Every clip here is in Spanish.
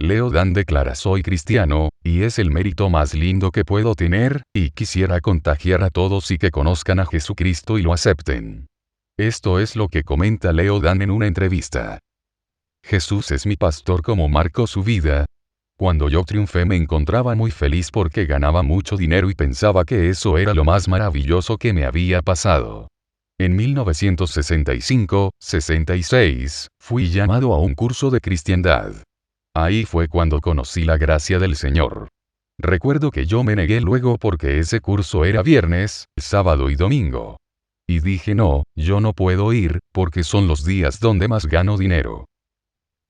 Leo Dan declara: soy cristiano, y es el mérito más lindo que puedo tener, y quisiera contagiar a todos y que conozcan a Jesucristo y lo acepten. Esto es lo que comenta Leo Dan en una entrevista. Jesús es mi pastor como marcó su vida. Cuando yo triunfé me encontraba muy feliz porque ganaba mucho dinero y pensaba que eso era lo más maravilloso que me había pasado. En 1965-66, fui llamado a un curso de cristiandad. Ahí fue cuando conocí la gracia del Señor. Recuerdo que yo me negué luego porque ese curso era viernes, sábado y domingo. Y dije: no, yo no puedo ir, porque son los días donde más gano dinero.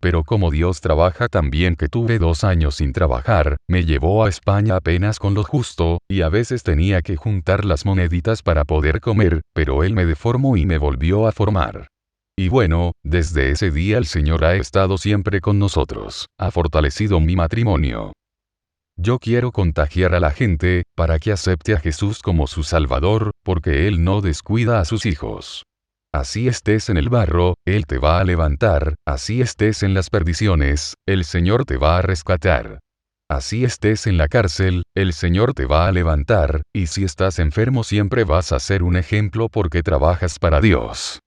Pero como Dios trabaja tan bien que tuve 2 años sin trabajar, me llevó a España apenas con lo justo, y a veces tenía que juntar las moneditas para poder comer, pero Él me deformó y me volvió a formar. Y bueno, desde ese día el Señor ha estado siempre con nosotros, ha fortalecido mi matrimonio. Yo quiero contagiar a la gente, para que acepte a Jesús como su Salvador, porque Él no descuida a sus hijos. Así estés en el barro, Él te va a levantar, así estés en las perdiciones, el Señor te va a rescatar. Así estés en la cárcel, el Señor te va a levantar, y si estás enfermo siempre vas a ser un ejemplo porque trabajas para Dios.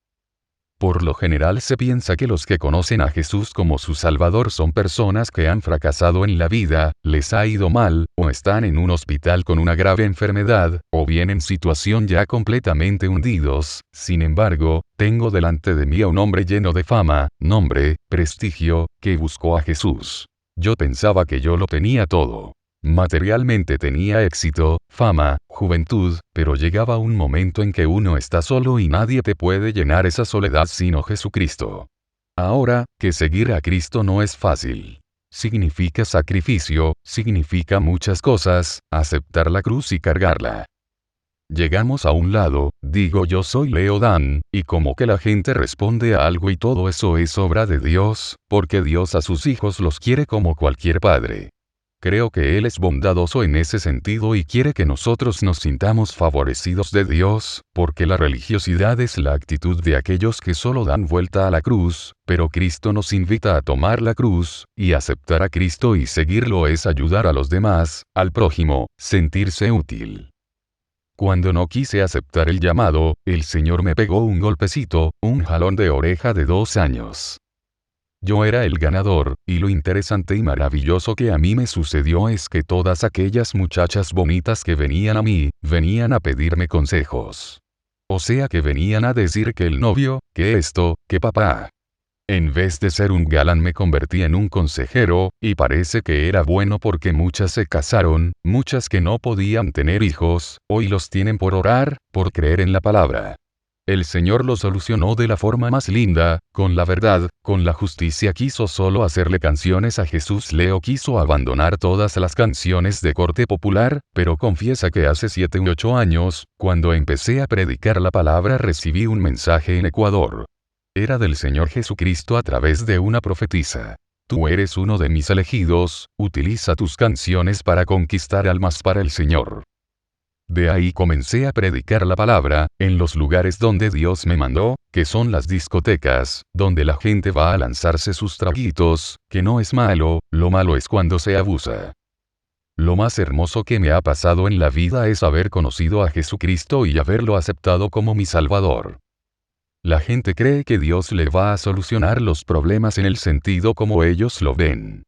Por lo general se piensa que los que conocen a Jesús como su Salvador son personas que han fracasado en la vida, les ha ido mal, o están en un hospital con una grave enfermedad, o bien en situación ya completamente hundidos. Sin embargo, tengo delante de mí a un hombre lleno de fama, nombre, prestigio, que buscó a Jesús. Yo pensaba que yo lo tenía todo. Materialmente tenía éxito, fama, juventud, pero llegaba un momento en que uno está solo y nadie te puede llenar esa soledad sino Jesucristo. Ahora, que seguir a Cristo no es fácil. Significa sacrificio, significa muchas cosas, aceptar la cruz y cargarla. Llegamos a un lado, digo yo soy Leo Dan, y como que la gente responde a algo y todo eso es obra de Dios, porque Dios a sus hijos los quiere como cualquier padre. Creo que Él es bondadoso en ese sentido y quiere que nosotros nos sintamos favorecidos de Dios, porque la religiosidad es la actitud de aquellos que solo dan vuelta a la cruz, pero Cristo nos invita a tomar la cruz, y aceptar a Cristo y seguirlo es ayudar a los demás, al prójimo, sentirse útil. Cuando no quise aceptar el llamado, el Señor me pegó un golpecito, un jalón de oreja de 2 años. Yo era el ganador, y lo interesante y maravilloso que a mí me sucedió es que todas aquellas muchachas bonitas que venían a mí, venían a pedirme consejos. O sea que venían a decir que el novio, que esto, que papá. En vez de ser un galán me convertí en un consejero, y parece que era bueno porque muchas se casaron, muchas que no podían tener hijos, hoy los tienen por orar, por creer en la palabra. El Señor lo solucionó de la forma más linda, con la verdad, con la justicia. Quiso solo hacerle canciones a Jesús. Leo quiso abandonar todas las canciones de corte popular, pero confiesa que hace 7 u 8 años, cuando empecé a predicar la palabra recibí un mensaje en Ecuador. Era del Señor Jesucristo a través de una profetisa. Tú eres uno de mis elegidos, utiliza tus canciones para conquistar almas para el Señor. De ahí comencé a predicar la palabra, en los lugares donde Dios me mandó, que son las discotecas, donde la gente va a lanzarse sus traguitos, que no es malo, lo malo es cuando se abusa. Lo más hermoso que me ha pasado en la vida es haber conocido a Jesucristo y haberlo aceptado como mi Salvador. La gente cree que Dios le va a solucionar los problemas en el sentido como ellos lo ven.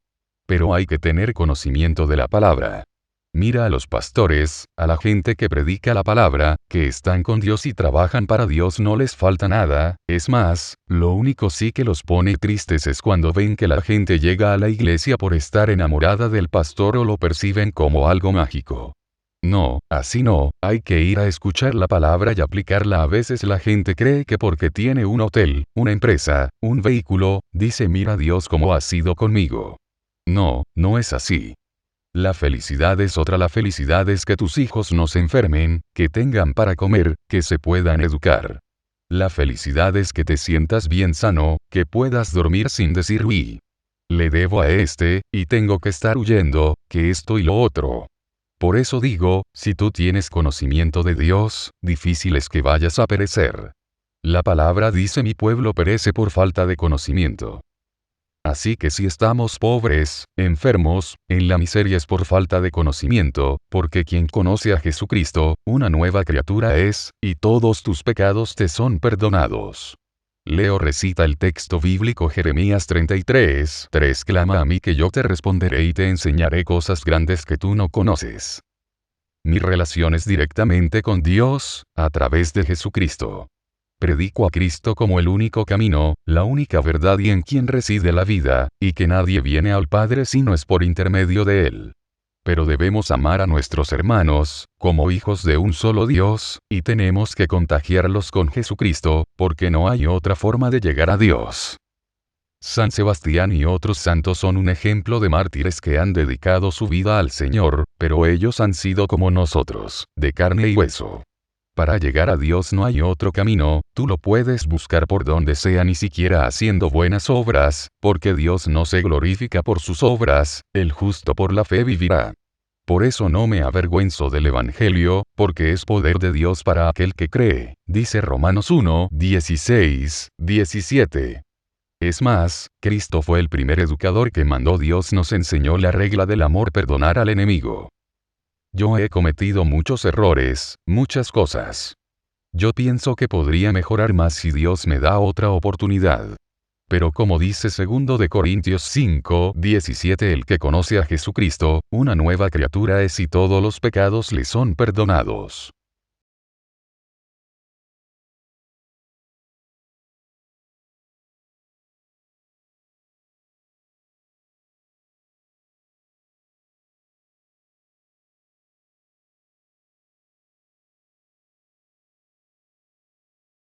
Pero hay que tener conocimiento de la palabra. Mira a los pastores, a la gente que predica la palabra, que están con Dios y trabajan para Dios, no les falta nada. Es más, lo único sí que los pone tristes es cuando ven que la gente llega a la iglesia por estar enamorada del pastor o lo perciben como algo mágico. No, así no, hay que ir a escuchar la palabra y aplicarla. A veces la gente cree que porque tiene un hotel, una empresa, un vehículo, dice mira Dios cómo ha sido conmigo. No, no es así. La felicidad es otra. La felicidad es que tus hijos no se enfermen, que tengan para comer, que se puedan educar. La felicidad es que te sientas bien sano, que puedas dormir sin decir uy, le debo a este, y tengo que estar huyendo, que esto y lo otro. Por eso digo, si tú tienes conocimiento de Dios, difícil es que vayas a perecer. La palabra dice mi pueblo perece por falta de conocimiento. Así que si estamos pobres, enfermos, en la miseria es por falta de conocimiento, porque quien conoce a Jesucristo, una nueva criatura es, y todos tus pecados te son perdonados. Leo recita el texto bíblico Jeremías 33:3 clama a mí que yo te responderé y te enseñaré cosas grandes que tú no conoces. Mi relación es directamente con Dios, a través de Jesucristo. Predico a Cristo como el único camino, la única verdad y en quien reside la vida, y que nadie viene al Padre si no es por intermedio de Él. Pero debemos amar a nuestros hermanos, como hijos de un solo Dios, y tenemos que contagiarlos con Jesucristo, porque no hay otra forma de llegar a Dios. San Sebastián y otros santos son un ejemplo de mártires que han dedicado su vida al Señor, pero ellos han sido como nosotros, de carne y hueso. Para llegar a Dios no hay otro camino, tú lo puedes buscar por donde sea ni siquiera haciendo buenas obras, porque Dios no se glorifica por sus obras, el justo por la fe vivirá. Por eso no me avergüenzo del Evangelio, porque es poder de Dios para aquel que cree, dice Romanos 1:16-17. Es más, Cristo fue el primer educador que mandó Dios nos enseñó la regla del amor perdonar al enemigo. Yo he cometido muchos errores, muchas cosas. Yo pienso que podría mejorar más si Dios me da otra oportunidad. Pero como dice 2 de Corintios 5:17 el que conoce a Jesucristo, una nueva criatura es y todos los pecados le son perdonados.